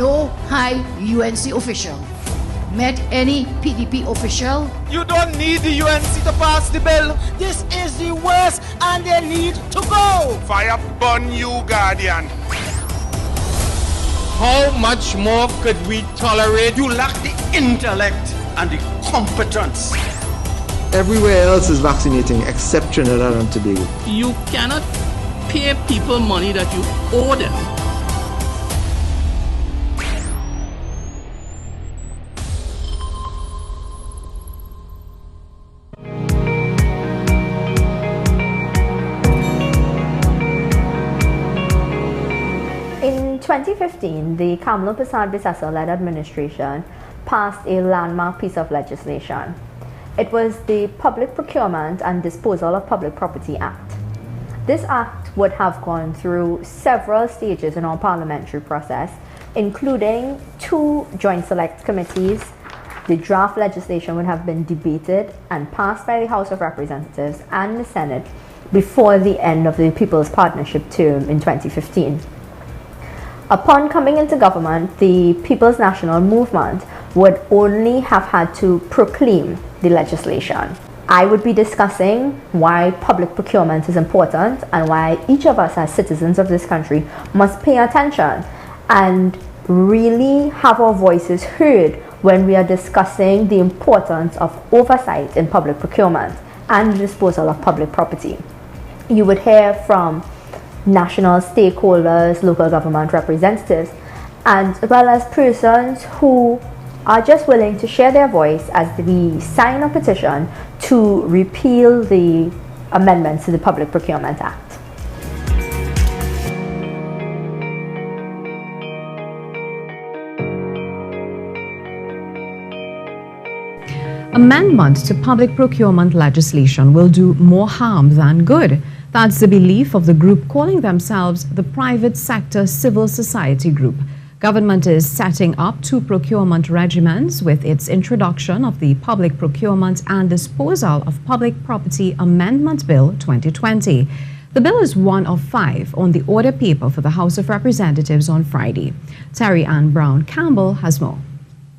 no high UNC official met any PDP official. You don't need the UNC to pass the bill. This is the worst and they need to go. Fire burn you, Guardian. How much more could we tolerate? You lack the intellect and the competence. Everywhere else is vaccinating except Trinidad and Tobago. You cannot pay people money that you owe them. In 2015, the Kamala Prasad-Bissessar-led administration passed a landmark piece of legislation. It was the Public Procurement and Disposal of Public Property Act. This act would have gone through several stages in our parliamentary process, including 2 joint select committees. The draft legislation would have been debated and passed by the House of Representatives and the Senate before the end of the People's Partnership term in 2015. Upon coming into government, the People's National Movement would only have had to proclaim the legislation. I would be discussing why public procurement is important and why each of us as citizens of this country must pay attention and really have our voices heard when we are discussing the importance of oversight in public procurement and the disposal of public property. You would hear from national stakeholders, local government representatives, and as well as persons who are just willing to share their voice as we sign a petition to repeal the amendments to the Public Procurement Act. Amendments to public procurement legislation will do more harm than good. That's the belief of the group calling themselves the Private Sector Civil Society Group. Government is setting up 2 procurement regimens with its introduction of the Public Procurement and Disposal of Public Property Amendment Bill 2020. The bill is one of 5 on the order paper for the House of Representatives on Friday. Terry Ann Brown Campbell has more.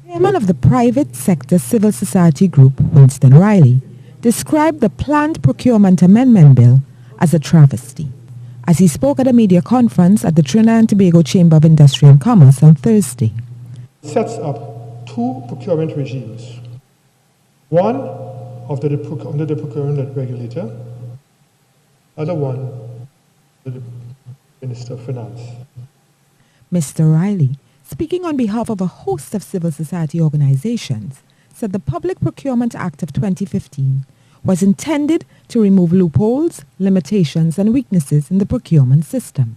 Chairman of the Private Sector Civil Society Group, Winston Riley, described the planned procurement amendment bill as a travesty, as he spoke at a media conference at the Trinidad and Tobago Chamber of Industry and Commerce on Thursday. It sets up 2 procurement regimes, one under the procurement regulator, other one under the Minister of Finance. Mr. Riley, speaking on behalf of a host of civil society organizations, said the Public Procurement Act of 2015 was intended to remove loopholes, limitations, and weaknesses in the procurement system.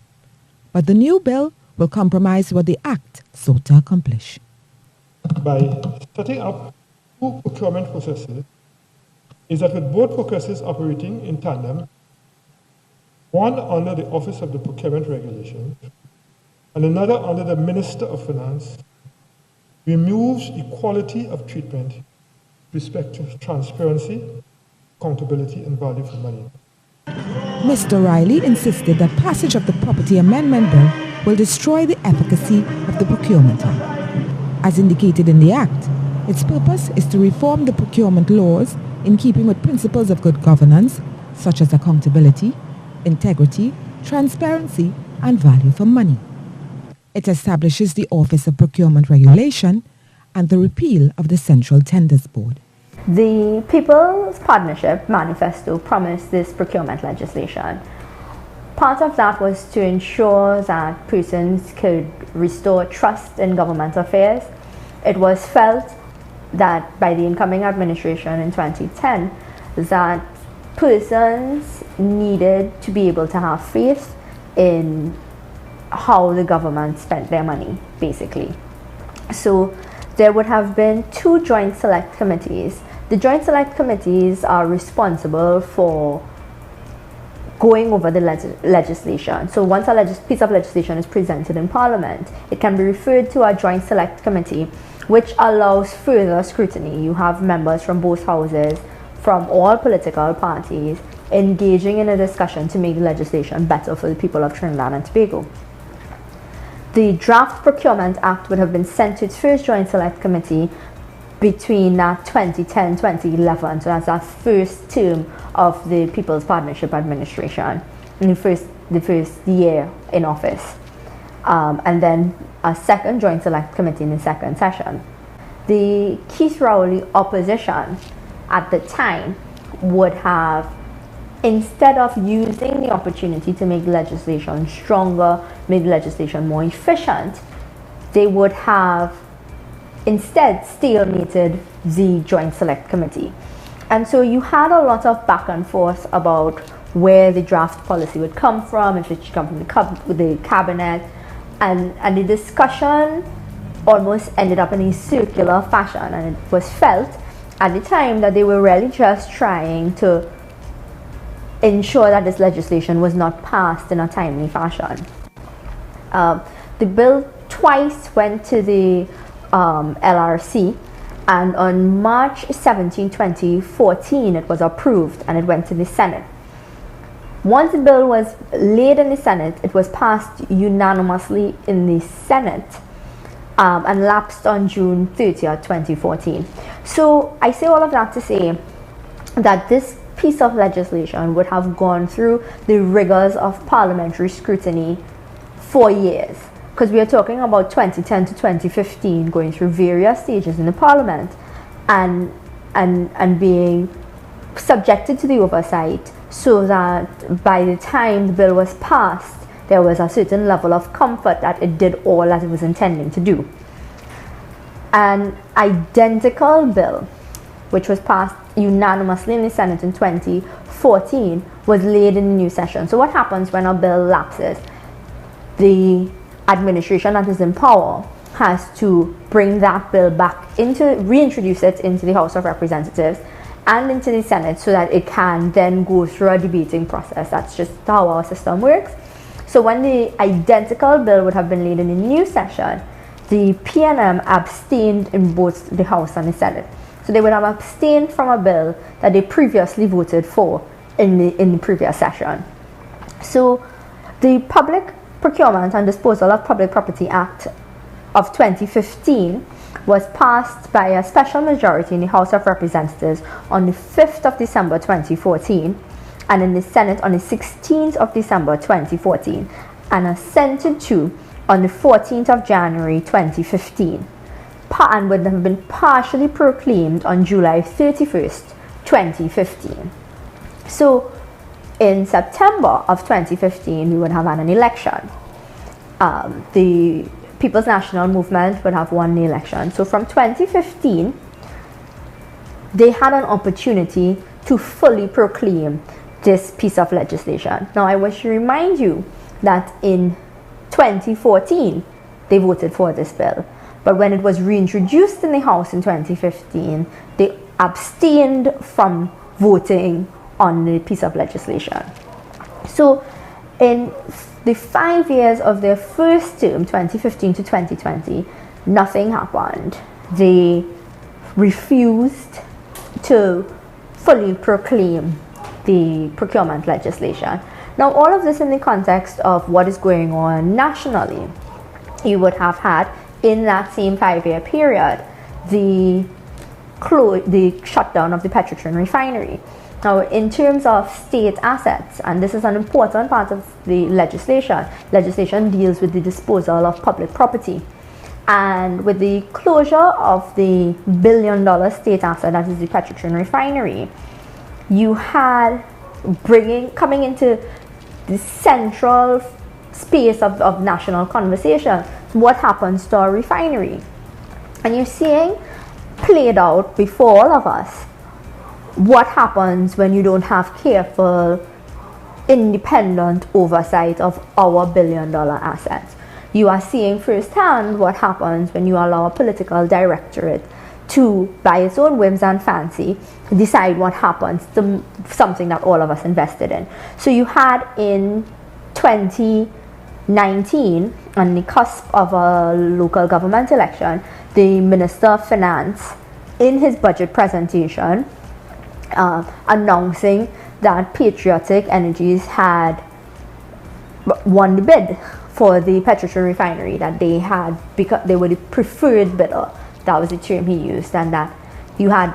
But the new bill will compromise what the Act sought to accomplish. By setting up 2 procurement processes, is that with both processes operating in tandem, one under the Office of the Procurement Regulation and another under the Minister of Finance, removes equality of treatment with respect to transparency, accountability, and value for money. Mr. Riley insisted that passage of the Property Amendment Bill will destroy the efficacy of the Procurement Act. As indicated in the Act, its purpose is to reform the procurement laws in keeping with principles of good governance, such as accountability, integrity, transparency, and value for money. It establishes the Office of Procurement Regulation and the repeal of the Central Tenders Board. The People's Partnership Manifesto promised this procurement legislation. Part of that was to ensure that persons could restore trust in government affairs. It was felt that by the incoming administration in 2010 that persons needed to be able to have faith in how the government spent their money, basically. So there would have been 2 joint select committees. The joint select committees are responsible for going over the legislation. So once a piece of legislation is presented in Parliament, it can be referred to a joint select committee, which allows further scrutiny. You have members from both houses, from all political parties, engaging in a discussion to make the legislation better for the people of Trinidad and Tobago. the draft Procurement Act would have been sent to its first Joint Select Committee between 2010-2011, so that's that first term of the People's Partnership Administration, in the first year in office, and then a second Joint Select Committee in the second session. The Keith Rowley opposition at the time would have, instead of using the opportunity to make legislation stronger, make legislation more efficient, they would have instead stalemated the Joint Select Committee. And so you had a lot of back and forth about where the draft policy would come from, if it should come from the cabinet, and the discussion almost ended up in a circular fashion, and it was felt at the time that they were really just trying to ensure that this legislation was not passed in a timely fashion. The bill twice went to the LRC, and on March 17, 2014 it was approved and it went to the Senate. Once the bill was laid in the Senate, it was passed unanimously in the Senate and lapsed on June 30th, 2014. So I say all of that to say that this piece of legislation would have gone through the rigors of parliamentary scrutiny for years, because we are talking about 2010 to 2015 going through various stages in the parliament and being subjected to the oversight, so that by the time the bill was passed, there was a certain level of comfort that it did all that it was intending to do. An identical bill, which was passed unanimously in the Senate in 2014, was laid in the new session. So what happens when a bill lapses? The administration that is in power has to bring that bill back reintroduce it into the House of Representatives and into the Senate, so that it can then go through a debating process. That's just how our system works. So when the identical bill would have been laid in the new session, the PNM abstained in both the House and the Senate. So they would have abstained from a bill that they previously voted for in the previous session. So the Public Procurement and Disposal of Public Property Act of 2015 was passed by a special majority in the House of Representatives on the 5th of December 2014 and in the Senate on the 16th of December 2014 and assented to on the 14th of January 2015 and would have been partially proclaimed on July 31st, 2015. So in September of 2015 we would have had an election. The People's National Movement would have won the election. So from 2015, they had an opportunity to fully proclaim this piece of legislation. Now, I wish to remind you that in 2014, they voted for this bill. But when it was reintroduced in the House in 2015, they abstained from voting on the piece of legislation. So in the 5 years of their first term, 2015 to 2020, nothing happened. They refused to fully proclaim the procurement legislation. Now, all of this in the context of what is going on nationally. You would have had, in that same 5-year period, the shutdown of the Petro refinery. Now, in terms of state assets, and this is an important part of the legislation deals with the disposal of public property. And with the closure of the billion-dollar state asset that is the Petro refinery, you had coming into the central space of national conversation, what happens to our refinery? And you're seeing played out before all of us what happens when you don't have careful, independent oversight of our billion-dollar assets. You are seeing firsthand what happens when you allow a political directorate to, by its own whims and fancy, decide what happens to something that all of us invested in. So you had in 2019, on the cusp of a local government election, the Minister of Finance, in his budget presentation, announcing that Patriotic Energies had won the bid for the petition refinery that they had, because they were the preferred bidder. That was the term he used, and that you had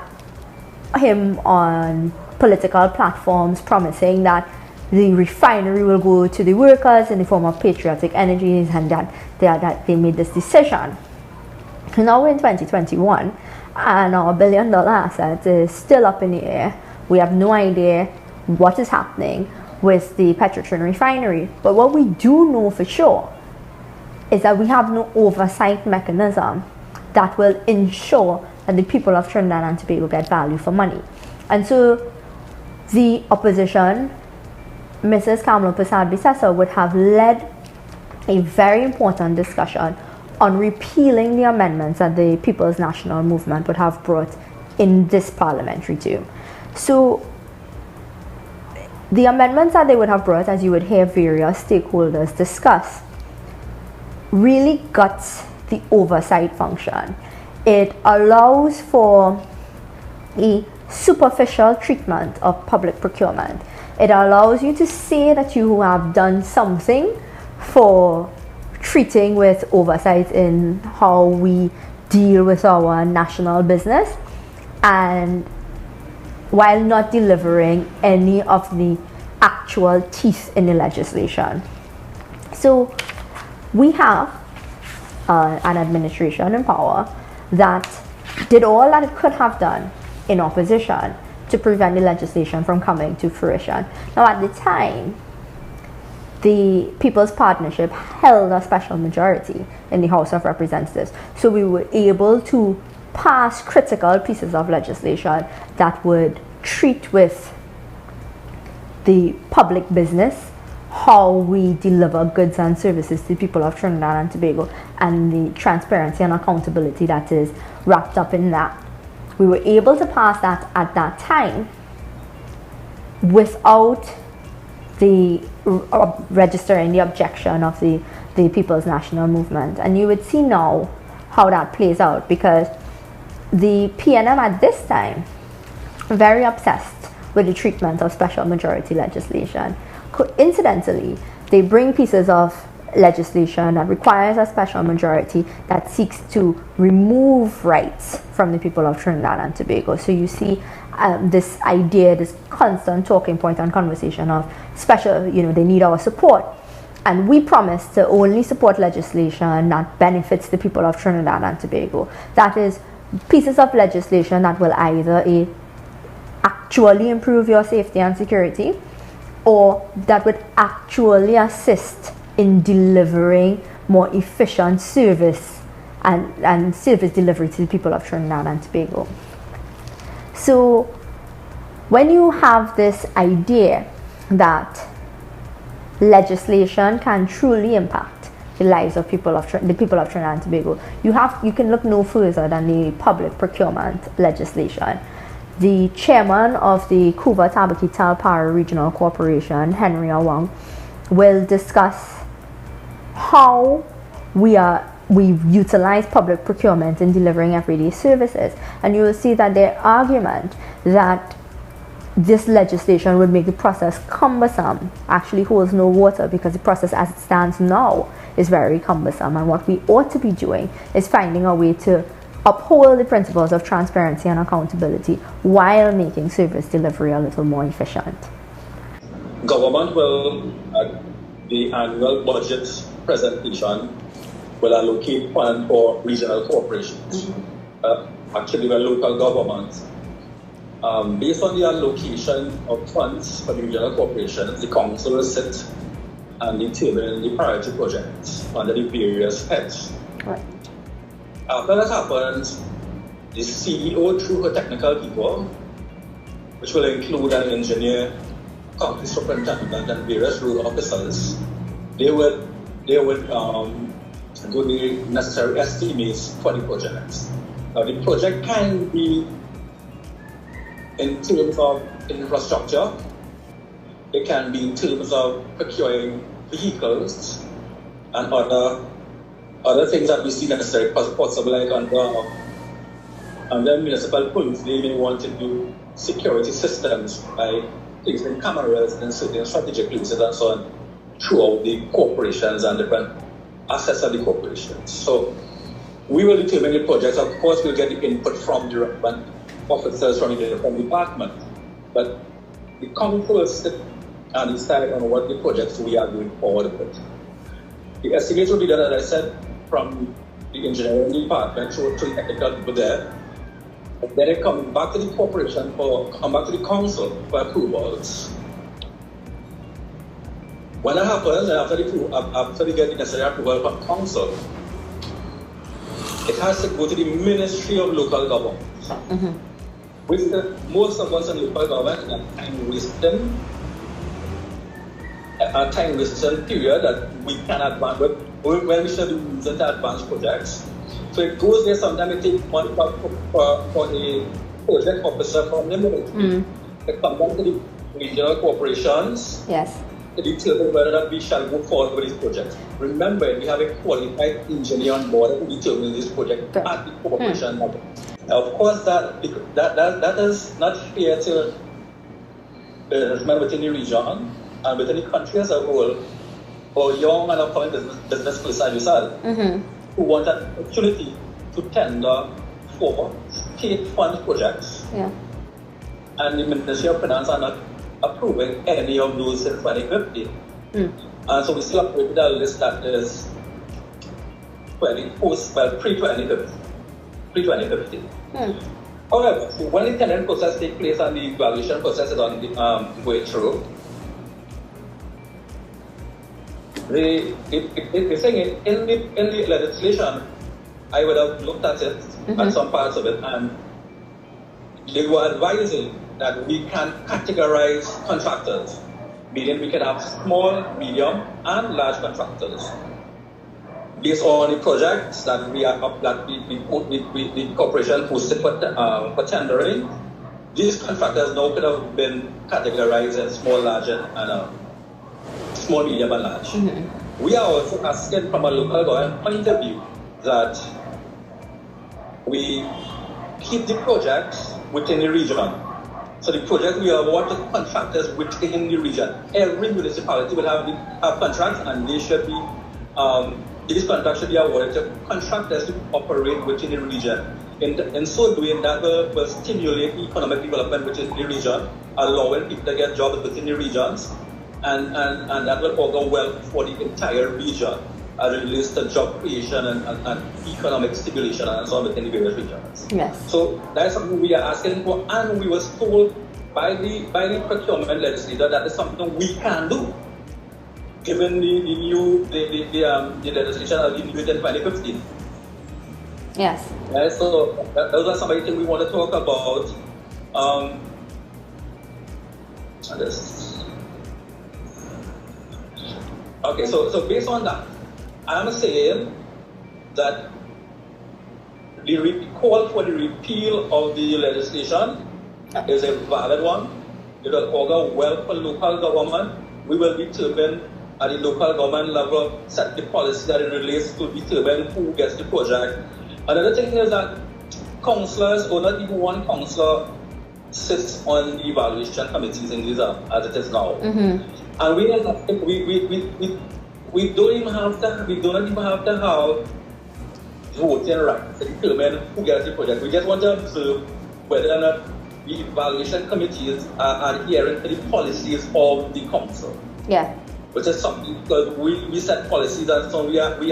him on political platforms promising that the refinery will go to the workers in the form of patriotic energies, and that they made this decision. Now we're in 2021, and our $1 billion asset is still up in the air. We have no idea what is happening with the Petrotrin refinery. But what we do know for sure is that we have no oversight mechanism that will ensure that the people of Trinidad and Tobago get value for money. And so the opposition, Mrs. Kamala Persad-Bissessor, would have led a very important discussion on repealing the amendments that the People's National Movement would have brought in this parliamentary term. So the amendments that they would have brought, as you would hear various stakeholders discuss, really guts the oversight function. It allows for a superficial treatment of public procurement. It allows you to say that you have done something for treating with oversight in how we deal with our national business, and while not delivering any of the actual teeth in the legislation. So we have an administration in power that did all that it could have done in opposition to prevent the legislation from coming to fruition. Now, at the time, the People's Partnership held a special majority in the House of Representatives. So we were able to pass critical pieces of legislation that would treat with the public business how we deliver goods and services to the people of Trinidad and Tobago, and the transparency and accountability that is wrapped up in that. We were able to pass that at that time without the registering the objection of the People's National Movement. And you would see now how that plays out, because the PNM at this time very obsessed with the treatment of special majority legislation. Coincidentally, they bring pieces of legislation that requires a special majority that seeks to remove rights from the people of Trinidad and Tobago. So you see this idea, this constant talking point and conversation of special, they need our support. And we promise to only support legislation that benefits the people of Trinidad and Tobago. That is pieces of legislation that will either actually improve your safety and security, or that would actually assist in delivering more efficient service and service delivery to the people of Trinidad and Tobago. So when you have this idea that legislation can truly impact the lives of the people of Trinidad and Tobago, you can look no further than the public procurement legislation. The chairman of the TABAQUITE Regional Corporation, Henry Awang, will discuss how we utilize public procurement in delivering everyday services. And you will see that their argument that this legislation would make the process cumbersome actually holds no water, because the process as it stands now is very cumbersome. And what we ought to be doing is finding a way to uphold the principles of transparency and accountability while making service delivery a little more efficient. Government will, at the annual budget presentation, will allocate funds for regional corporations. Actually, we're local governments. Based on the allocation of funds for the regional corporations, the council will sit and determine the priority projects under the various heads. Right. After that happens, the CEO, through her technical people, which will include an engineer, company superintendent, and various road officers, they would do the necessary estimates for the projects. Now, the project can be in terms of infrastructure, it can be in terms of procuring vehicles and other things that we see necessary, possible, like under municipal police, they may want to do security systems by placing cameras in certain strategic places and so on. throughout the corporations and different assets of the corporations. So we will determine the projects. Of course, we'll get the input from the relevant officers from the department. But the council will sit and decide on what the projects we are going forward with. The estimates will be done, as I said, from the engineering department through the technical people there. And then it comes back to the corporation or come back to the council for approvals. When that happens, after we get the necessary approval from council, it has to go to the Ministry of Local Government. With most of us in local government in a time-wasting period that we can advance with, when we should be using to advance projects. So it goes there, sometimes it takes money for a project officer from the military. It comes down to the regional corporations. Yes. To determine whether or not we shall go forward with this project. Remember, we have a qualified engineer on board who determines this project at the corporation level. Of course, that is not fair to businessmen within the region and within the country as a whole, or young and upcoming business person like yourself, who want an opportunity to tender for state fund projects. Yeah. And the Ministry of Finance are not approving any of those in 2050. And so we still operate with a list that is pre-2050. However, when the tendering process takes place and the evaluation process is on the going through, the thing is, in the legislation, I would have looked at it, at some parts of it, and they were advising that we can categorize contractors, meaning we can have small, medium, and large contractors. Based on the projects that we are that the corporation posted for tendering, these contractors now could have been categorized as small, large, and small, medium, and large. We are also asking from a local government point of view that we keep the projects within the region. So the project we award to contractors within the region. Every municipality will have contracts, and they should be these contracts should be awarded to contractors to operate within the region. In so doing, that will stimulate economic development within the region, allowing people to get jobs within the regions, and that will augur well for the entire region as it relates to job creation and economic stimulation and so on within the various regions. Yes. So that is something we are asking for, and we were told by the procurement legislator that is something we can do, given the legislation of the new in 2015. Yes. So those are some of the things we want to talk about. Okay, so based on that, I'm saying that the call for the repeal of the legislation is a valid one. It will augur well for local government. We will determine at the local government level, set the policy that it relates to determine who gets the project. Another thing is that councillors, or not even one councillor, sits on the evaluation committees in Giza as it is now. And we don't even have to have voting rights to determine who gets the project. We just want to observe whether or not the evaluation committees are adhering to the policies of the council. Yeah. Which is something, because we set policies, and so we answer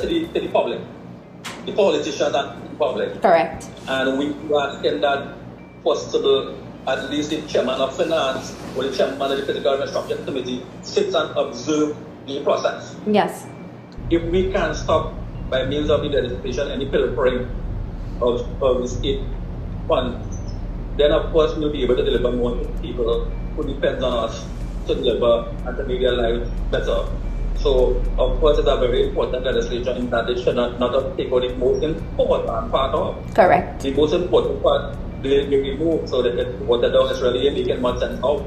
to the public, the politicians and the public. Correct. And we are asking that possible, at least the chairman of finance or the chairman of the critical construction committee sits and observe the process. Yes. If we can stop by means of the legislation any pilfering of the state funds, then of course we'll be able to deliver more to people who depend on us to deliver and to make their lives better. So of course it's a very important legislation in that it should not take out the most important part of. Correct. The most important part they remove so that what the dog is really making more sense out.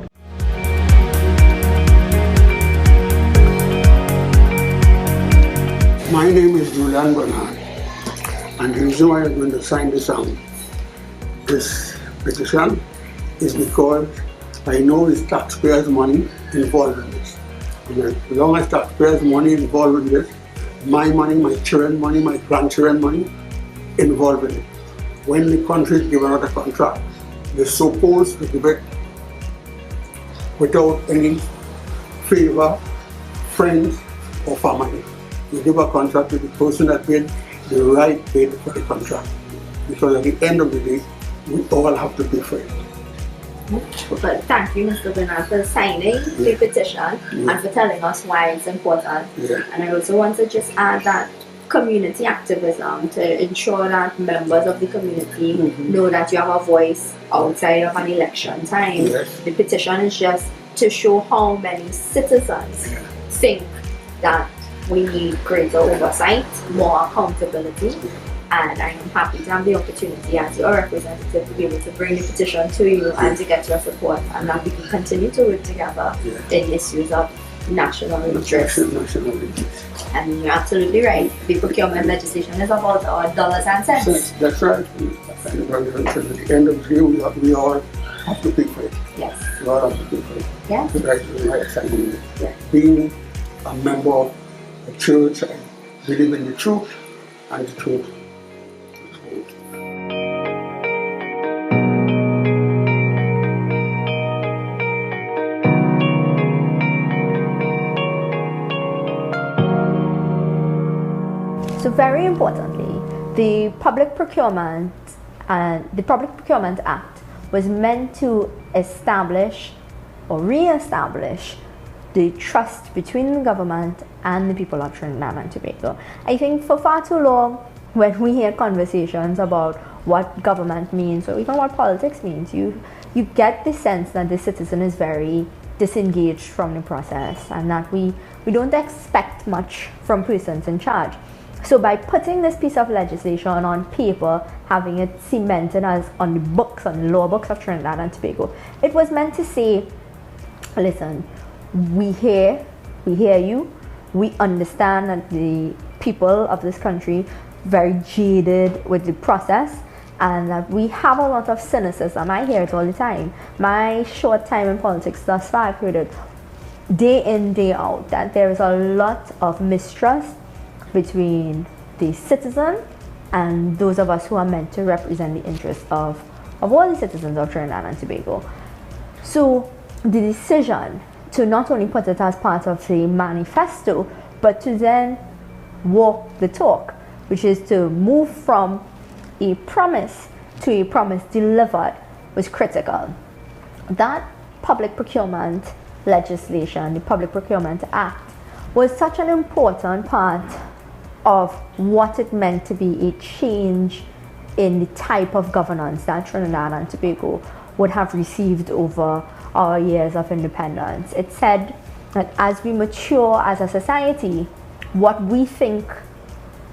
My name is Julian Bernard, and the reason why I'm going to sign this petition is because I know it's taxpayers' money involved in this. As long as taxpayers' money involved in this, my money, my children's money, my grandchildren's money involved in it. When the country is given out a contract, they're supposed to give it without any favor, friends, or family. You give a contract to the person that paid the right bid for the contract. Because at the end of the day, we all have to pay for it. But thank you, Mr. Bernard, for signing the petition and for telling us why it's important. And I also want to just add that community activism to ensure that members of the community know that you have a voice outside of an election time. The petition is just to show how many citizens think that we need greater oversight, more accountability. And I am happy to have the opportunity as your representative to be able to bring the petition to you and to get your support, and that we can continue to work together in issues of national interest. And you're absolutely right. The procurement legislation is about our dollars and cents. That's right. And at the end of the day, we all have to pay for it. Yes. We all have to pay for it. Yes. Being a member of a church, I believe in the truth and the truth. So very importantly, the Public Procurement Act was meant to establish or re-establish the trust between the government and the people of Trinidad and Tobago. I think for far too long, when we hear conversations about what government means or even what politics means, you get the sense that the citizen is very disengaged from the process and that we don't expect much from persons in charge. So by putting this piece of legislation on paper, having it cemented as on the books, on the law books of Trinidad and Tobago, it was meant to say, listen, we hear you, we understand that the people of this country very jaded with the process and that we have a lot of cynicism. I hear it all the time. My short time in politics thus far, I've heard it day in, day out, that there is a lot of mistrust between the citizen and those of us who are meant to represent the interests of all the citizens of Trinidad and Tobago. So the decision to not only put it as part of the manifesto, but to then walk the talk, which is to move from a promise to a promise delivered, was critical. That public procurement legislation, the Public Procurement Act, was such an important part of what it meant to be a change in the type of governance that Trinidad and Tobago would have received over our years of independence. It said that as we mature as a society, what we think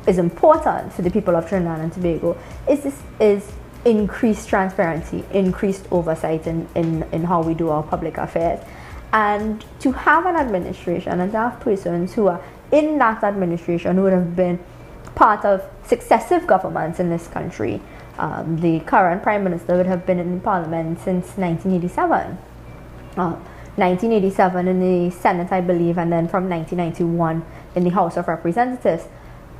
is important for the people of Trinidad and Tobago is increased transparency, increased oversight in how we do our public affairs. And to have an administration and to have persons who are in that administration who would have been part of successive governments in this country. The current Prime Minister would have been in Parliament since 1987. 1987 in the Senate, I believe, and then from 1991 in the House of Representatives.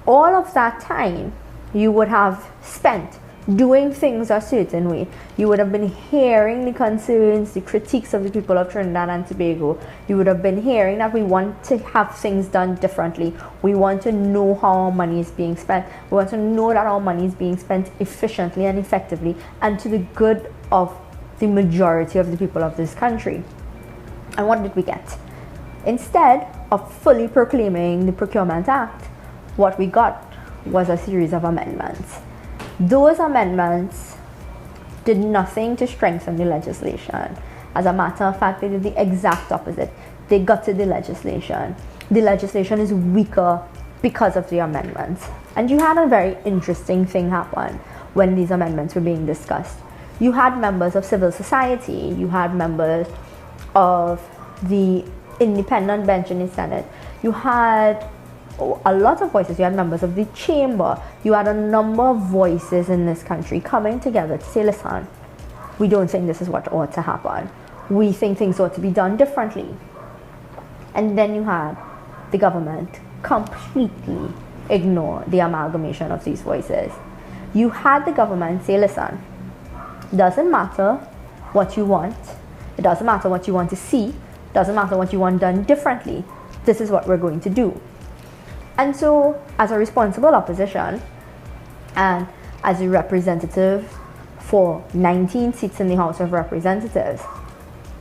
All of that time you would have spent doing things a certain way. You would have been hearing the concerns, the critiques of the people of Trinidad and Tobago. You would have been hearing that we want to have things done differently. We want to know how our money is being spent. We want to know that our money is being spent efficiently and effectively and to the good of the majority of the people of this country. And what did we get? Instead of fully proclaiming the Procurement Act, what we got was a series of amendments. Those amendments did nothing to strengthen the legislation. As a matter of fact, they did the exact opposite. They gutted the legislation. The legislation is weaker because of the amendments. And you had a very interesting thing happen when these amendments were being discussed. You had members of civil society, you had members of the independent bench in the Senate, you had a lot of voices. You had members of the chamber. You had a number of voices in this country coming together to say, listen, we don't think this is what ought to happen. We think things ought to be done differently. And then you had the government completely ignore the amalgamation of these voices. You had the government say, listen, doesn't matter what you want, it doesn't matter what you want to see, doesn't matter what you want done differently, this is what we're going to do. And so, as a responsible opposition, and as a representative for 19 seats in the House of Representatives,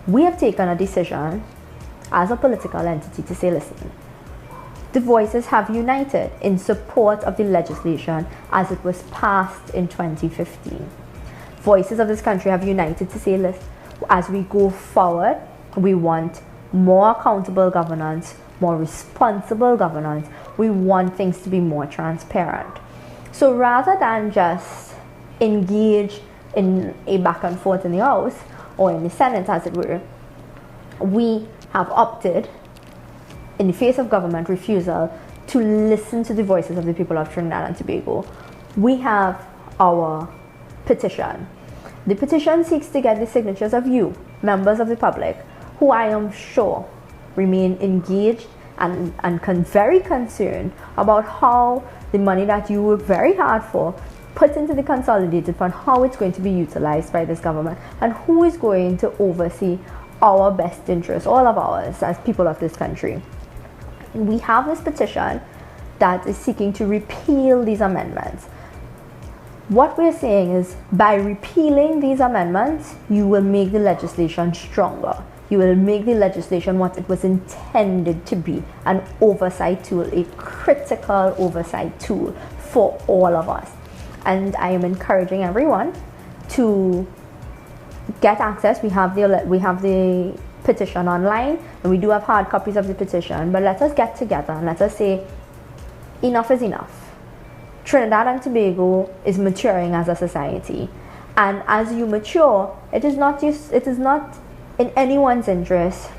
we have taken a decision as a political entity to say, listen, the voices have united in support of the legislation as it was passed in 2015. Voices of this country have united to say, listen, as we go forward, we want more accountable governance, more responsible governance. We want things to be more transparent. So rather than just engage in a back and forth in the House or in the Senate, as it were, we have opted, in the face of government refusal, to listen to the voices of the people of Trinidad and Tobago. We have our petition. The petition seeks to get the signatures of you, members of the public, who I am sure remain engaged and very concerned about how the money that you work very hard for, put into the consolidated fund, how it's going to be utilized by this government, and who is going to oversee our best interests, all of ours as people of this country. And we have this petition that is seeking to repeal these amendments. What we're saying is, by repealing these amendments, you will make the legislation stronger. You will make the legislation what it was intended to be, an oversight tool, a critical oversight tool for all of us. And I am encouraging everyone to get access. We have the petition online, and we do have hard copies of the petition, but let us get together and let us say, enough is enough. Trinidad and Tobago is maturing as a society, and as you mature, it is not in anyone's interest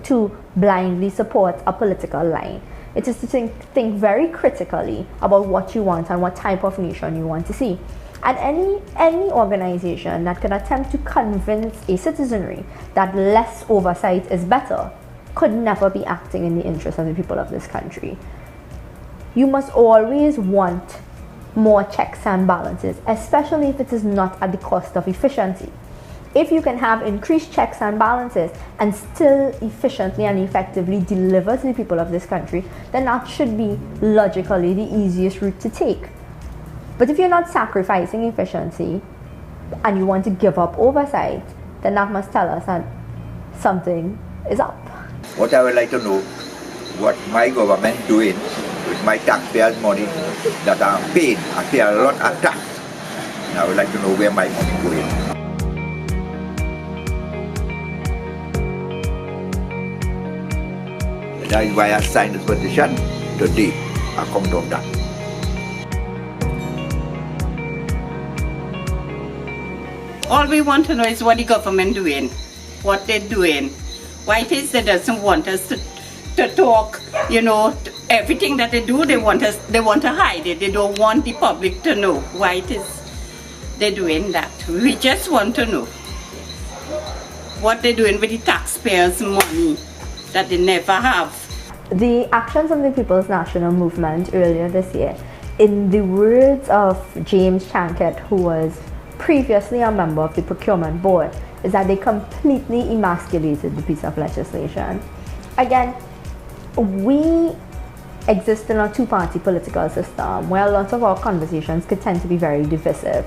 to blindly support a political line. It is to think very critically about what you want and what type of nation you want to see. And any organization that can attempt to convince a citizenry that less oversight is better could never be acting in the interest of the people of this country. You must always want more checks and balances, especially if it is not at the cost of efficiency. If you can have increased checks and balances and still efficiently and effectively deliver to the people of this country, then that should be logically the easiest route to take. But if you're not sacrificing efficiency and you want to give up oversight, then that must tell us that something is up. What I would like to know, what my government doing with my taxpayers' money that I'm paying. I pay a lot of tax. And I would like to know where my money going. That is why I signed this petition today. I come down that. All we want to know is what the government doing, what they're doing. Why it is they doesn't want us to talk, everything that they do, they want to hide it. They don't want the public to know why it is they're doing that. We just want to know what they're doing with the taxpayers' money that they never have. The actions of the People's National Movement earlier this year, in the words of James Chankett, who was previously a member of the Procurement Board, is that they completely emasculated the piece of legislation. Again, we exist in a two-party political system where a lot of our conversations could tend to be very divisive.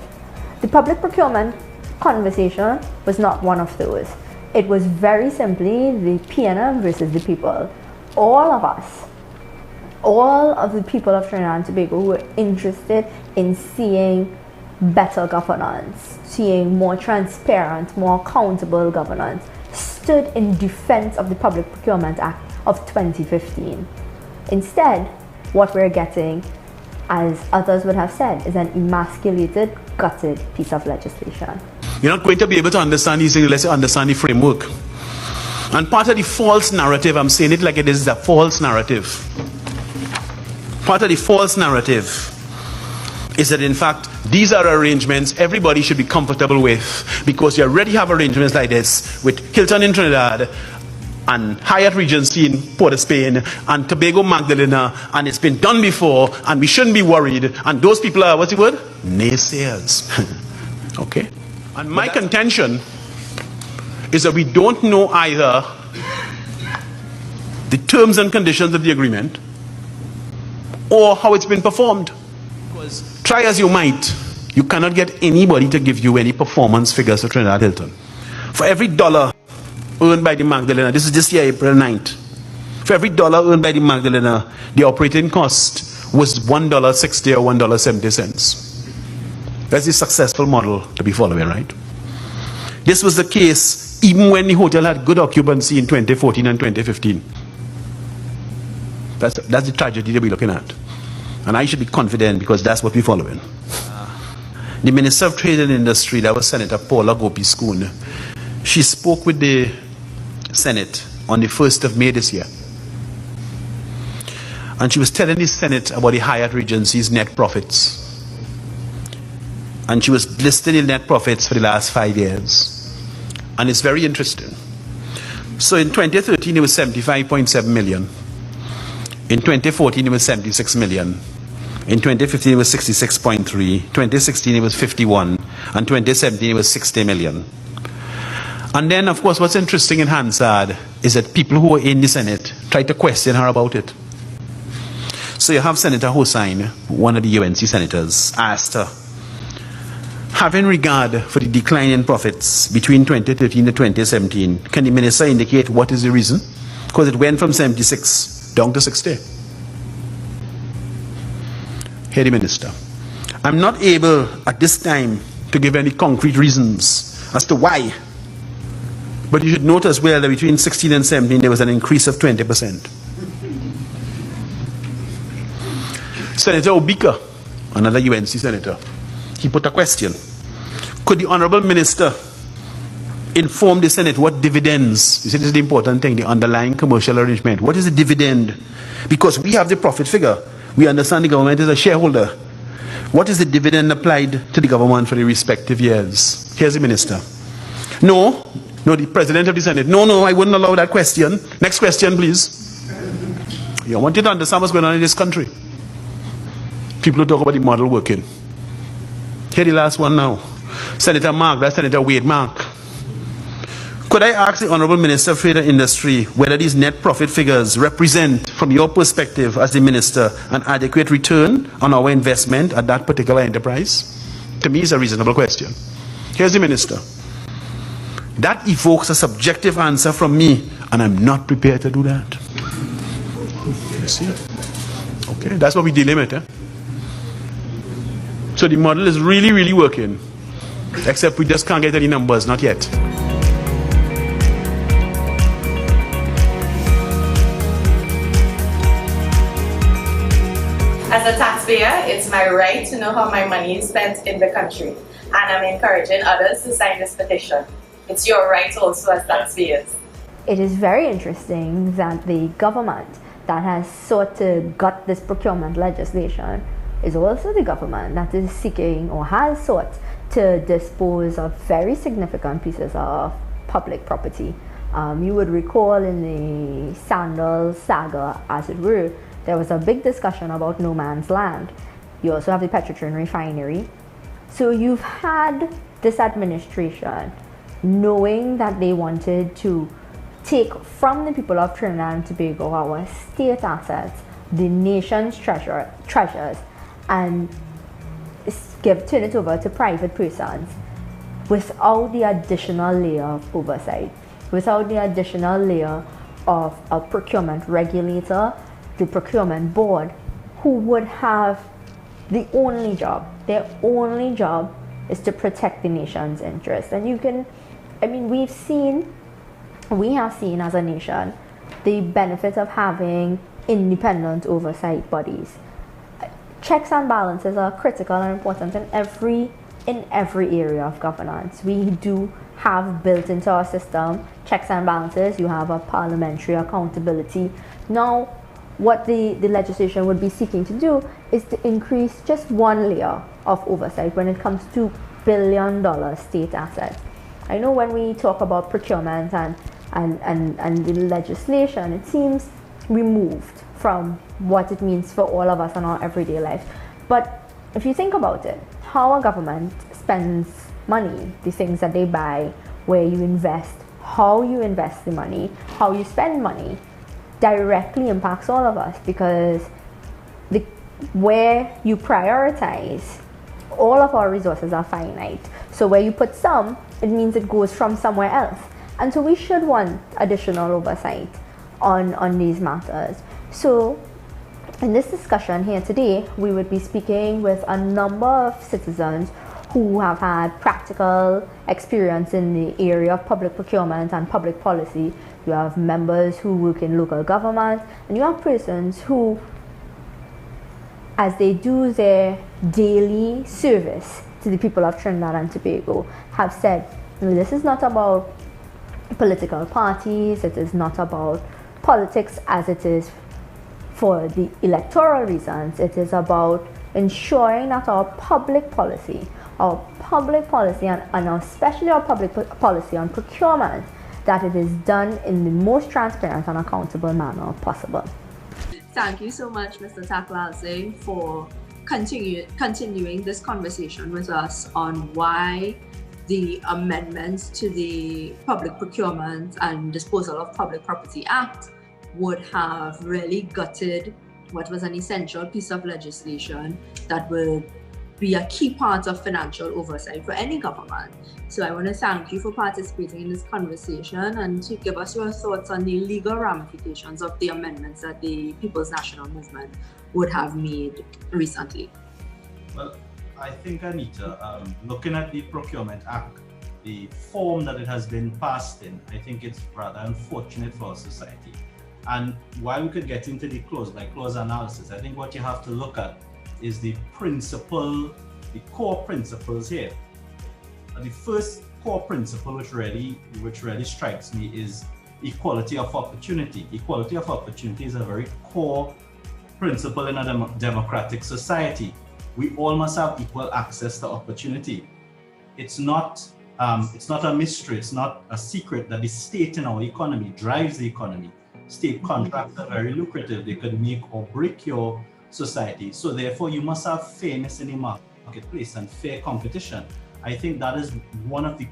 The public procurement conversation was not one of those. It was very simply the PNM versus the people. All of us, all of the people of Trinidad and Tobago who were interested in seeing better governance, seeing more transparent, more accountable governance, stood in defense of the Public Procurement Act of 2015. Instead, what we're getting, as others would have said, is an emasculated, gutted piece of legislation. You're not going to be able to understand these things unless you understand the framework. And part of the false narrative, I'm saying it like it is a false narrative. Part of the false narrative is that in fact, these are arrangements everybody should be comfortable with, because you already have arrangements like this with Hilton in Trinidad and Hyatt Regency in Port of Spain and Tobago Magdalena, and it's been done before, and we shouldn't be worried. And those people are, what's the word? Naysayers. Okay? And my contention is that we don't know either the terms and conditions of the agreement or how it's been performed. Because try as you might, you cannot get anybody to give you any performance figures for Trinidad Hilton. For every dollar earned by the Magdalena, this is this year, April 9th, for every dollar earned by the Magdalena, the operating cost was $1.60 or $1.70. That's the successful model to be following, right? This was the case even when the hotel had good occupancy in 2014 and 2015. That's the tragedy that we're looking at. And I should be confident because that's what we're following. The Minister of Trade and Industry, that was Senator Paula Gopi-Schoon, she spoke with the Senate on the 1st of May this year. And she was telling the Senate about the Hyatt Regency's net profits. And she was listing the net profits for the last 5 years. And it's very interesting. So in 2013, it was 75.7 million. In 2014, it was 76 million. In 2015, it was 66.3. 2016, it was 51. And 2017, it was 60 million. And then, of course, what's interesting in Hansard is that people who were in the Senate tried to question her about it. So you have Senator Hossain, one of the UNC senators, asked her, having regard for the decline in profits between 2013 and 2017, can the minister indicate what is the reason? Because it went from 76 down to 60. Hear the minister. I'm not able at this time to give any concrete reasons as to why. But you should note as well that between 16 and 17 there was an increase of 20%. Senator Obika, another UNC senator, he put a question. Could the Honorable Minister inform the Senate what dividends, you see this is the important thing, the underlying commercial arrangement, what is the dividend? Because we have the profit figure. We understand the government is a shareholder. What is the dividend applied to the government for the respective years? Here's the Minister. No, the President of the Senate. No, I wouldn't allow that question. Next question, please. I want you to understand what's going on in this country. People who talk about the model working. Here the last one now. Senator Mark, that's Senator Wade Mark. Could I ask the Honorable Minister of Trade and Industry whether these net profit figures represent, from your perspective as the Minister, an adequate return on our investment at that particular enterprise? To me, it's a reasonable question. Here's the Minister. That evokes a subjective answer from me, and I'm not prepared to do that. You see? Okay, that's what we're dealing with. So the model is really, really working, except we just can't get any numbers, not yet. As a taxpayer, it's my right to know how my money is spent in the country, and I'm encouraging others to sign this petition. It's your right also as taxpayers. It is very interesting that the government that has sought to gut this procurement legislation is also the government that is seeking or has sought to dispose of very significant pieces of public property. You would recall in the Sandal saga, as it were, there was a big discussion about no man's land. You also have the Petro-Trin refinery. So you've had this administration knowing that they wanted to take from the people of Trinidad and Tobago our state assets, the nation's treasures, and turn it over to private persons without the additional layer of oversight, without the additional layer of a procurement regulator, the procurement board, who would have the only job, their only job is to protect the nation's interests. And you can, we have seen as a nation the benefit of having independent oversight bodies. Checks and balances are critical and important in every area of governance. We do have built into our system checks and balances. You have a parliamentary accountability. Now, what the legislation would be seeking to do is to increase just one layer of oversight when it comes to billion-dollar state assets. I know when we talk about procurement and and the legislation, it seems removed from what it means for all of us in our everyday life. But if you think about it, how a government spends money, the things that they buy, where you invest, how you invest the money, how you spend money, directly impacts all of us, because where you prioritize, all of our resources are finite. So where you put some, it means it goes from somewhere else. And so we should want additional oversight on these matters. So in this discussion here today, we would be speaking with a number of citizens who have had practical experience in the area of public procurement and public policy. You have members who work in local government, and you have persons who, as they do their daily service to the people of Trinidad and Tobago, have said, this is not about political parties, it is not about politics as it is for the electoral reasons. It is about ensuring that our public policy and especially our public policy on procurement, that it is done in the most transparent and accountable manner possible. Thank you so much, Mr. Taklal Singh, for continuing this conversation with us on why the amendments to the Public Procurement and Disposal of Public Property Act would have really gutted what was an essential piece of legislation that would be a key part of financial oversight for any government. So I want to thank you for participating in this conversation and to give us your thoughts on the legal ramifications of the amendments that the People's National Movement would have made recently. Well, I think, Anita, looking at the Procurement Act, the form that it has been passed in, I think it's rather unfortunate for our society. And while we could get into the clause-by-clause analysis, I think what you have to look at is the core principles here. The first core principle which really strikes me is equality of opportunity. Equality of opportunity is a very core principle in a democratic society. We all must have equal access to opportunity. It's not a mystery, it's not a secret that the state in our economy drives the economy. State contracts are very lucrative. They could make or break your society. So therefore, you must have fairness in the marketplace and fair competition. I think that is one of the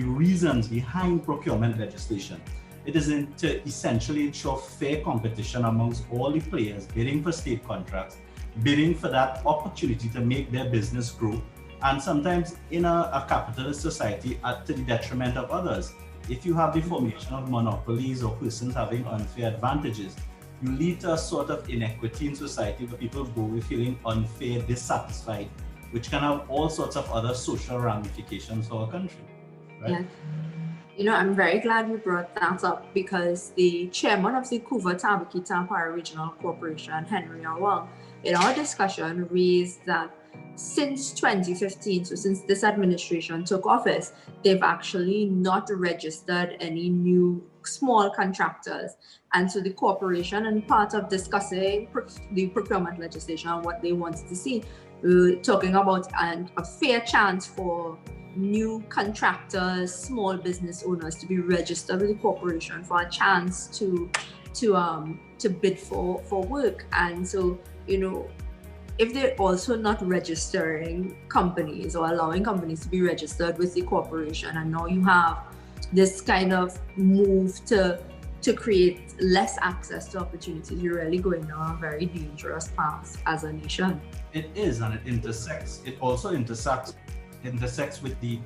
reasons behind procurement legislation. It is to essentially ensure fair competition amongst all the players bidding for state contracts, bidding for that opportunity to make their business grow, and sometimes in a capitalist society to the detriment of others. If you have the formation of monopolies or persons having unfair advantages, you lead to a sort of inequity in society where people go with feeling unfair, dissatisfied, which can have all sorts of other social ramifications for our country. Right? Yeah. I'm very glad you brought that up, because the chairman of the TABAQUITE Regional Corporation, Henry Awang, in our discussion raised that since 2015, so since this administration took office, they've actually not registered any new small contractors. And so the corporation, and part of discussing the procurement legislation and what they wanted to see, talking about a fair chance for new contractors, small business owners to be registered with the corporation for a chance to bid for work. And so, if they're also not registering companies or allowing companies to be registered with the corporation, and now you have this kind of move to create less access to opportunities, you're really going down a very dangerous path as a nation. It is, and it intersects. It also intersects with the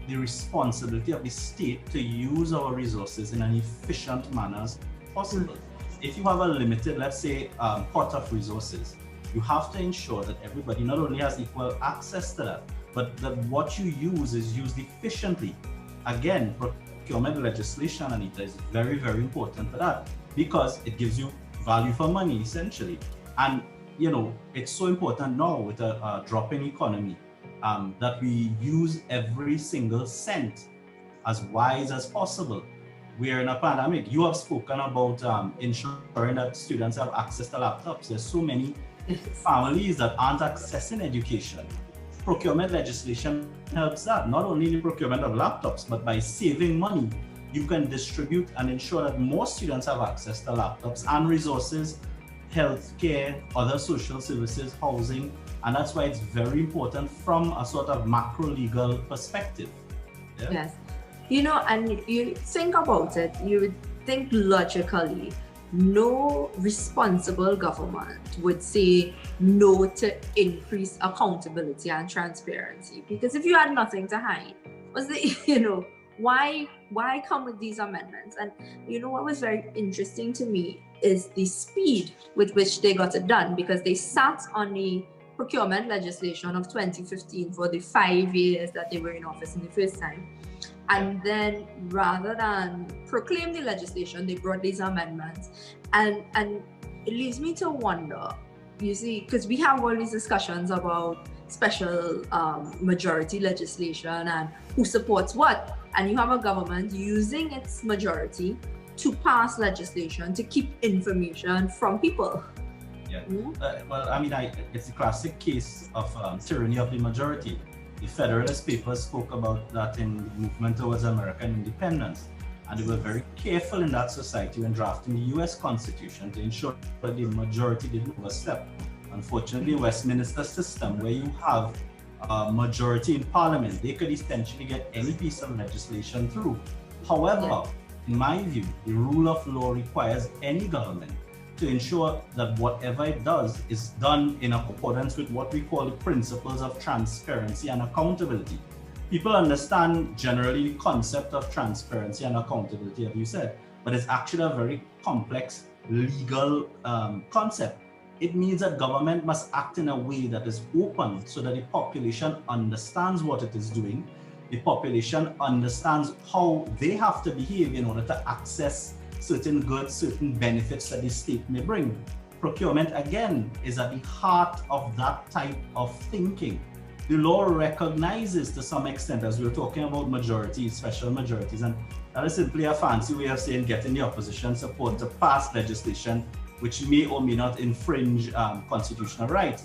responsibility of the state to use our resources in an efficient manner as possible. If you have a limited, let's say, pot of resources, you have to ensure that everybody not only has equal access to that, but that what you use is used efficiently. Again, procurement legislation, Anita, is very, very important for that, because it gives you value for money, essentially. And, it's so important now with a dropping economy that we use every single cent as wise as possible. We're in a pandemic. You have spoken about ensuring that students have access to laptops. There's so many families that aren't accessing education. Procurement legislation helps that, not only the procurement of laptops, but by saving money you can distribute and ensure that more students have access to laptops and resources, healthcare, other social services, housing, and that's why it's very important from a sort of macro legal perspective. Yeah? Yes. You know, and you think about it, you would think logically, no responsible government would say no to increase accountability and transparency. Because if you had nothing to hide, was the, you know, why come with these amendments? And you know what was very interesting to me is the speed with which they got it done, because they sat on the procurement legislation of 2015 for the 5 years that they were in office in the first time. And then rather than proclaim the legislation, they brought these amendments. And it leaves me to wonder, you see, because we have all these discussions about special majority legislation and who supports what. And you have a government using its majority to pass legislation to keep information from people. Yeah. Well, I mean, it's a classic case of tyranny of the majority. The Federalist Papers spoke about that in the movement towards American independence, and they were very careful in that society when drafting the US Constitution to ensure that the majority didn't overstep. Unfortunately, Westminster system, where you have a majority in Parliament, they could essentially get any piece of legislation through. However, in my view, the rule of law requires any government to ensure that whatever it does is done in accordance with what we call the principles of transparency and accountability. People understand generally the concept of transparency and accountability, as you said, but it's actually a very complex legal concept. It means that government must act in a way that is open so that the population understands what it is doing. The population understands how they have to behave in order to access certain goods, certain benefits that the state may bring. Procurement, again, is at the heart of that type of thinking. The law recognizes to some extent, as we were talking about majorities, special majorities, and that is simply a fancy way of saying getting the opposition support to pass legislation which may or may not infringe constitutional rights.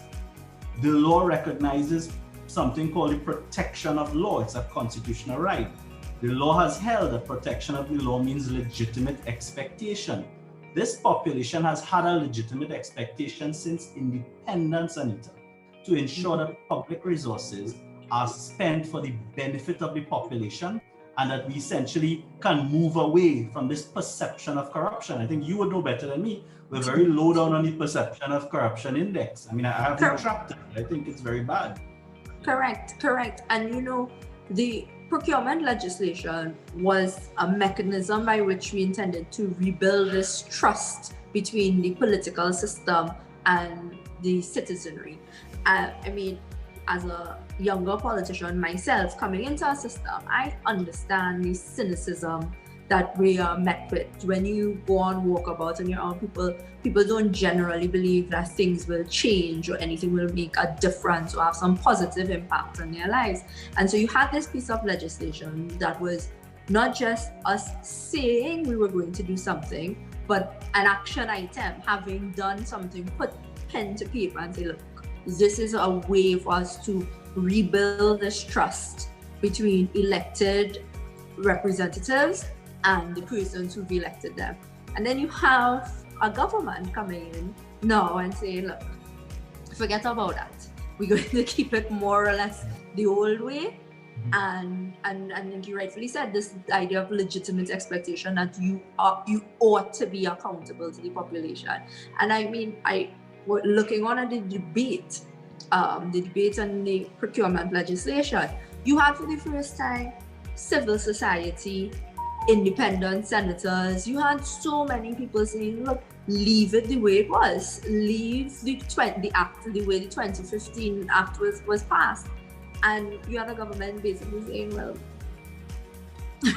The law recognizes something called the protection of law. It's a constitutional right. The law has held that protection of the law means legitimate expectation. This population has had a legitimate expectation since independence, Anita, to ensure that public resources are spent for the benefit of the population and that we essentially can move away from this perception of corruption. I think you would know better than me. We're very low down on the perception of corruption index. I mean, I have not tracked it. I think it's very bad. Correct. And you know, the procurement legislation was a mechanism by which we intended to rebuild this trust between the political system and the citizenry. I mean, as a younger politician myself coming into a system, I understand the cynicism that we are met with when you go on walkabout and you're around people don't generally believe that things will change or anything will make a difference or have some positive impact on their lives. And so you had this piece of legislation that was not just us saying we were going to do something, but an action item, having done something, put pen to paper and say, look, this is a way for us to rebuild this trust between elected representatives and the persons who've elected them. And then you have a government coming in now and saying, look, forget about that. We're going to keep it more or less the old way. And you rightfully said, this idea of legitimate expectation that you ought to be accountable to the population. And I mean, looking on at the debate on the procurement legislation, you had for the first time civil society, independent senators. You had so many people saying, look, leave it the way it was. Leave the act the way the 2015 act was passed. And you had a government basically saying, well,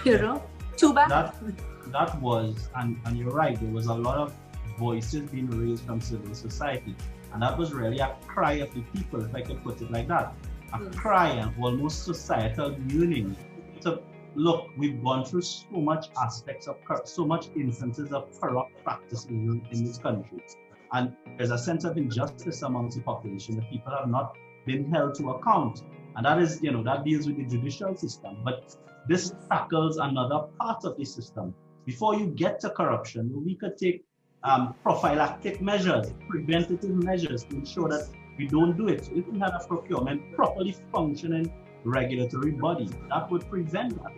you know, too bad. That was, and you're right, there was a lot of voices being raised from civil society. And that was really a cry of the people, if I could put it like that. A cry and almost societal yearning. So look, we've gone through so much aspects of, so much instances of corrupt practices in this country. And there's a sense of injustice amongst the population that people have not been held to account. And that is, you know, that deals with the judicial system. But this tackles another part of the system. Before you get to corruption, we could take prophylactic measures, preventative measures to ensure that we don't do it. So if we had a procurement properly functioning regulatory body, that would prevent that.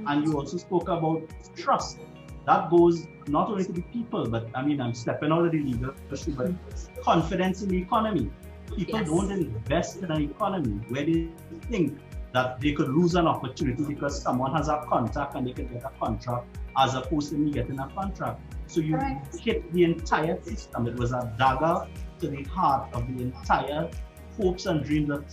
And you also spoke about trust. That goes not only to the people, but I mean, I'm stepping out of the legal issue, but confidence in the economy. People don't invest in an economy where they think that they could lose an opportunity because someone has a contact and they can get a contract as opposed to me getting a contract. So you hit the entire system. It was a dagger to the heart of the entire hopes and dreams of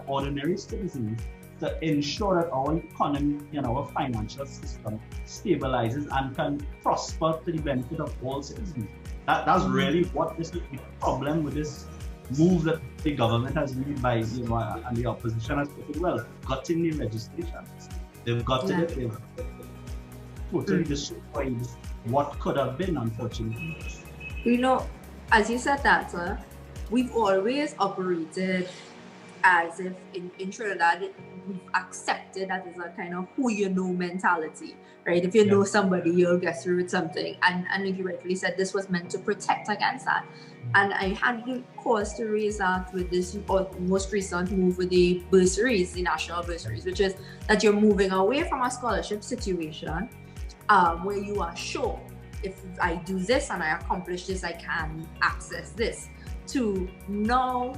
ordinary citizens to ensure that our economy and our financial system stabilizes and can prosper to the benefit of all citizens. That's really what is the problem with this move that the government has made by, and the opposition has put it well, gutting the legislation. They've gutted it, they've totally destroyed what could have been, unfortunately. As you said that, sir, we've always operated as if in Trinidad, we've accepted that is a kind of who you know mentality, right? If you know somebody, you'll get through with something. And if you rightfully said, this was meant to protect against that. And I had the cause to raise that with this most recent move with the bursaries, the national bursaries, which is that you're moving away from a scholarship situation where you are sure if I do this and I accomplish this, I can access this, to now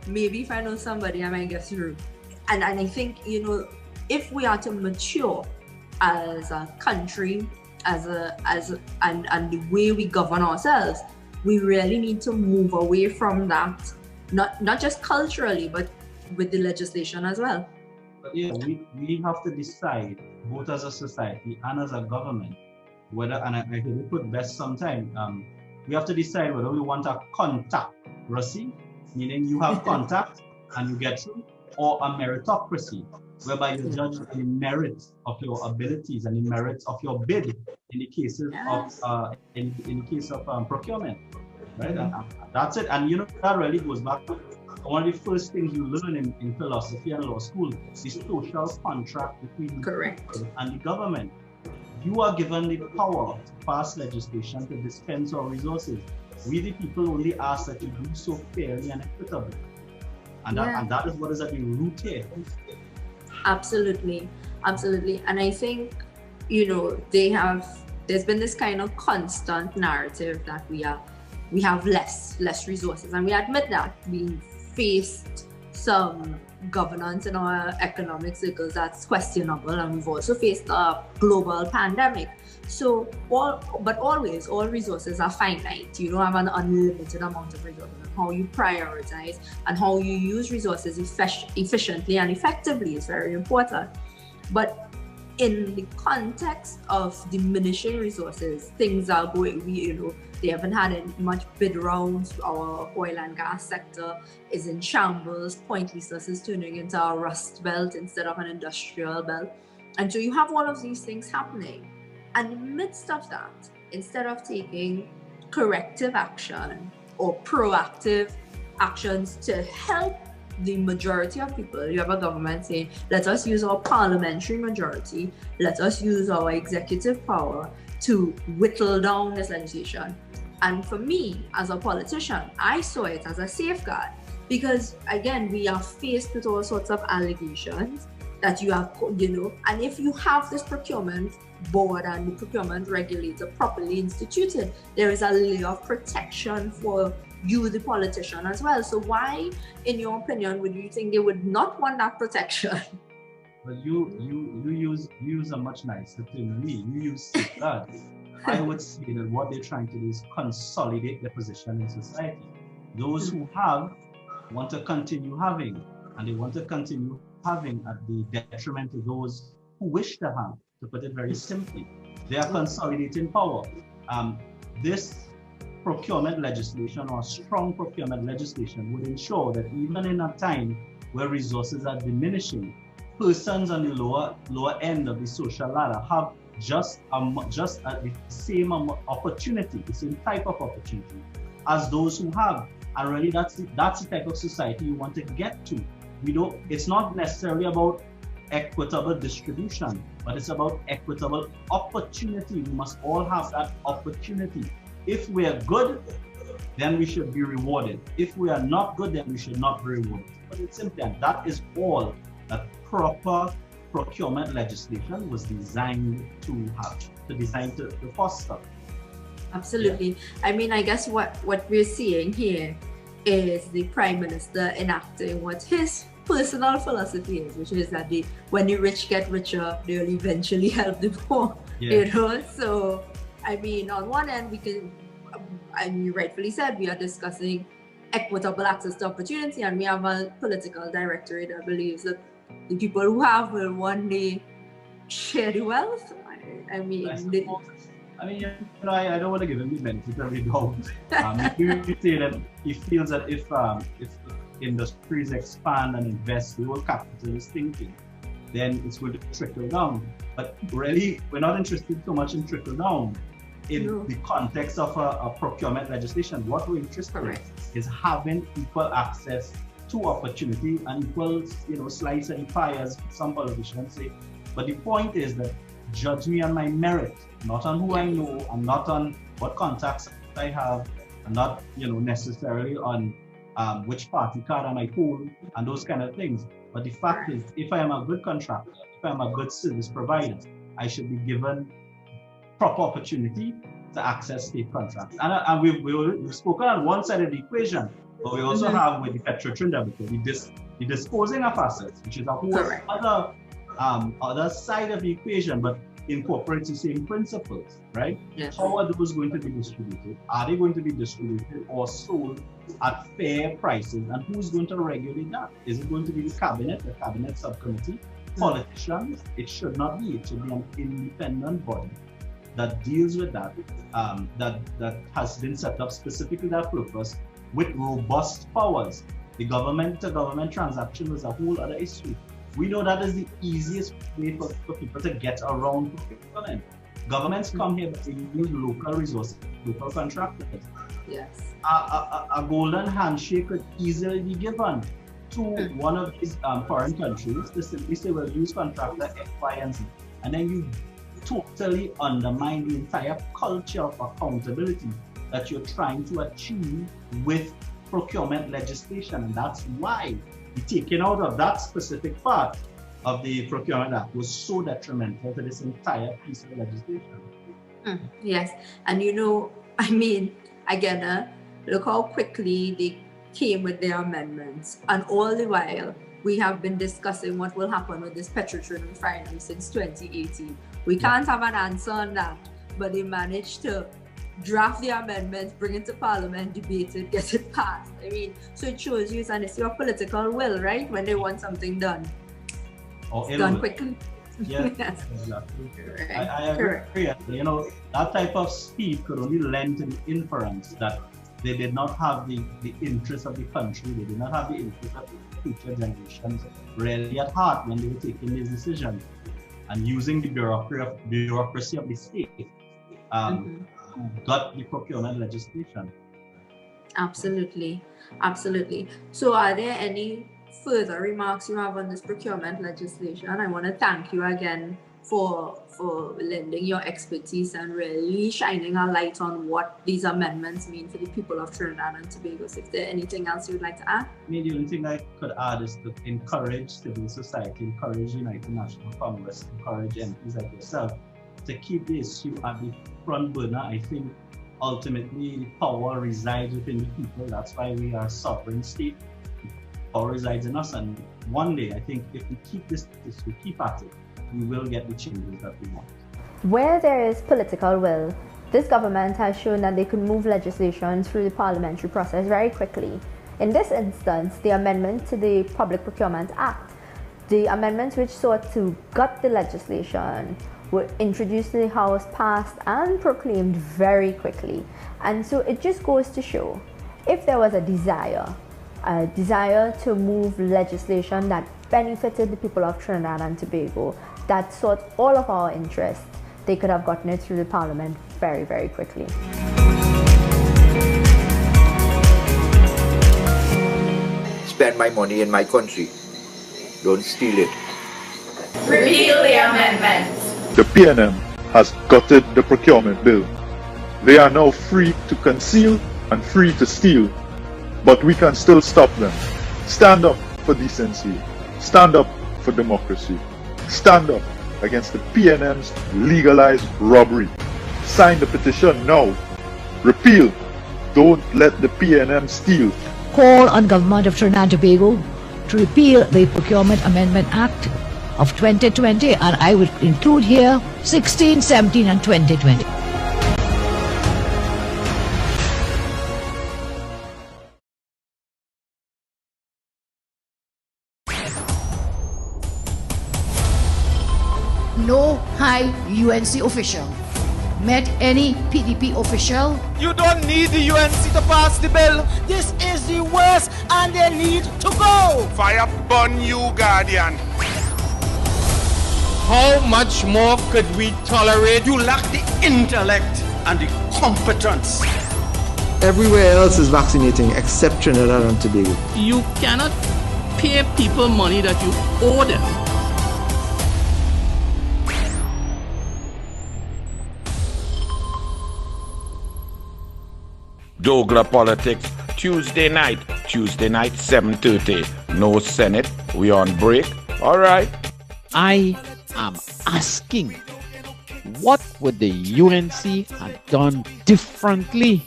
maybe if I know somebody, I might get through. And I think, if we are to mature as a country, and the way we govern ourselves, we really need to move away from that, not just culturally, but with the legislation as well. But we have to decide, both as a society and as a government, whether, and I heard it put best sometime, we have to decide whether we want a contactocracy, meaning you have contact and you get through, or a meritocracy, whereby you judge the merits of your abilities and the merits of your bid in the cases of in the case of procurement, right? And that's it. And that really goes back to one of the first things you learn in philosophy and law school, the social contract between the people and the government. You are given the power to pass legislation to dispense our resources. We the people only ask that you do so fairly and equitably. And that is what is at the root here. Absolutely. And I think, there's been this kind of constant narrative that we have less resources, and we admit that we faced some governance in our economic circles that's questionable, and we've also faced a global pandemic. So always all resources are finite. You don't have an unlimited amount of resources. How you prioritize and how you use resources efficiently and effectively is very important. But in the context of diminishing resources, things are going, they haven't had much bid rounds. Our oil and gas sector is in shambles. Point resources turning into a rust belt instead of an industrial belt. And so you have all of these things happening. And in the midst of that, instead of taking corrective action or proactive actions to help the majority of people, you have a government saying, let us use our parliamentary majority, let us use our executive power to whittle down this legislation. And for me, as a politician, I saw it as a safeguard because, again, we are faced with all sorts of allegations that you have, and if you have this procurement board and the procurement regulator properly instituted, there is a layer of protection for you, the politician, as well. So why, in your opinion, would you think they would not want that protection? But you use a much nicer term than me. You use safeguard. I would say that what they're trying to do is consolidate their position in society. Those who have want to continue having, and they want to continue having at the detriment of those who wish to have, to put it very simply. They are consolidating power. This procurement legislation, or strong procurement legislation, would ensure that even in a time where resources are diminishing, persons on the lower end of the social ladder have just the same opportunity, the same type of opportunity as those who have. And really, that's the type of society you want to get to. It's not necessarily about equitable distribution, but it's about equitable opportunity. We must all have that opportunity. If we are good, then we should be rewarded. If we are not good, then we should not be rewarded. But it's simple, and that is all that proper procurement legislation was designed to have, to foster. Absolutely. Yeah. I mean, I guess what we're seeing here is the Prime Minister enacting what his personal philosophy is, which is that when the rich get richer, they'll eventually help the poor. Yeah. You know, so I mean, on one end, we can, and you rightfully said, we are discussing equitable access to opportunity, and we have a political directorate that believes that the people who have will one day share the wealth. I mean, you know, I don't want to give him the benefit of the doubt. He say that he feels that if industries expand and invest, the whole capitalist thinking, then it's going to trickle down. But really, we're not interested so much in trickle down. In the context of a procurement legislation, what we're interested in is having equal access to opportunity and equal, slice and pie, as some politicians say. But the point is that judge me on my merit, not on who I know, and not on what contacts I have, and not, necessarily on which party card am I hold, and those kind of things. But the fact is, if I am a good contractor, if I am a good service provider, I should be given proper opportunity to access state contracts. And we've spoken on one side of the equation, but we also have with the petrotrin the disposing of assets, which is a whole other side of the equation, but incorporates the same principles, right? Yes. How are those going to be distributed? Are they going to be distributed or sold at fair prices? And who's going to regulate that? Is it going to be the cabinet subcommittee, politicians? It should not be. It should be an independent body that deals with that, that has been set up specifically that purpose with robust powers. The government-to-government transaction was a whole other issue. We know that is the easiest way for people to get around procurement. Governments come here, but they use local resources, local contractors. Yes. A golden handshake could easily be given to one of these foreign countries to simply say, we'll use contractor X, Y, and Z. And then you totally undermine the entire culture of accountability that you're trying to achieve with procurement legislation. And that's why the taking out of that specific part of the Procurement Act was so detrimental to this entire piece of legislation. Yes, and I mean, again, look how quickly they came with their amendments, and all the while we have been discussing what will happen with this petrotrin refinery since 2018. We can't have an answer on that, but they managed to draft the amendments, bring it to Parliament, debate it, get it passed. I mean, so it shows you it's an issue of political will, right? When they want something done, done quickly. Yes, exactly. I agree. That type of speed could only lend to the inference that they did not have the interest of the country, they did not have the interest of the future generations really at heart when they were taking these decisions and using the bureaucracy of the state got the procurement legislation. Absolutely. So are there any further remarks you have on this procurement legislation? I want to thank you again for lending your expertise and really shining a light on what these amendments mean for the people of Trinidad and Tobago. So if there's anything else you'd like to add? The only thing I could add is to encourage civil society, encourage United National Congress, encourage MPs like yourself to keep the issue at the front burner. I think ultimately power resides within the people. That's why we are a sovereign state. Power resides in us, and one day I think if we keep this, we keep at it, we will get the changes that we want. Where there is political will, this government has shown that they can move legislation through the parliamentary process very quickly. In this instance, the amendment to the Public Procurement Act, the amendments which sought to gut the legislation were introduced to the House, passed and proclaimed very quickly. And so it just goes to show, if there was a desire to move legislation that benefited the people of Trinidad and Tobago, that sought all of our interests, they could have gotten it through the Parliament very, very quickly. Spend my money in my country. Don't steal it. Repeal the amendment. The PNM has gutted the procurement bill. They are now free to conceal and free to steal, but we can still stop them. Stand up for decency. Stand up for democracy. Stand up against the PNM's legalized robbery. Sign the petition now. Repeal. Don't let the PNM steal. Call on Government of Trinidad and Tobago to repeal the Procurement Amendment Act of 2020, and I would include here 16, 17 and 2020. No high UNC official met any PDP official. You don't need the UNC to pass the bill. This is the worst and they need to go. Fire burn you, Guardian. How much more could we tolerate? You lack the intellect and the competence. Everywhere else is vaccinating except Trinidad and Tobago. You cannot pay people money that you owe them. Douglas Politics, Tuesday night, 7:30. No Senate, we on break. All right. I am asking, what would the UNC have done differently?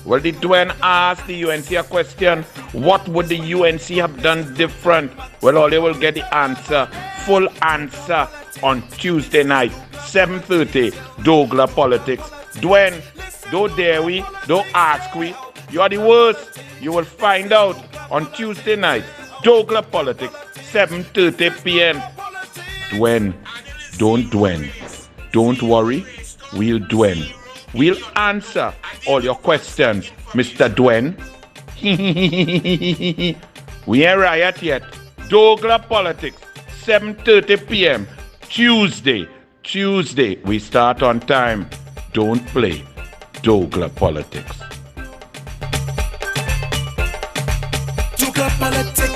Well, the Dwayne asked the UNC a question. What would the UNC have done different? Well, all they will get the answer, full answer, on Tuesday night, 7:30, Douglas Politics. Dwayne, don't dare we, don't ask we. You are the worst. You will find out on Tuesday night, Douglas Politics, 7:30 p.m. Dwayne, don't worry, we'll Dwayne. We'll answer all your questions, Mr. Dwayne. We ain't riot yet. Douglas Politics, 7:30 p.m. Tuesday, we start on time. Don't play Douglas Politics. Douglas Politics.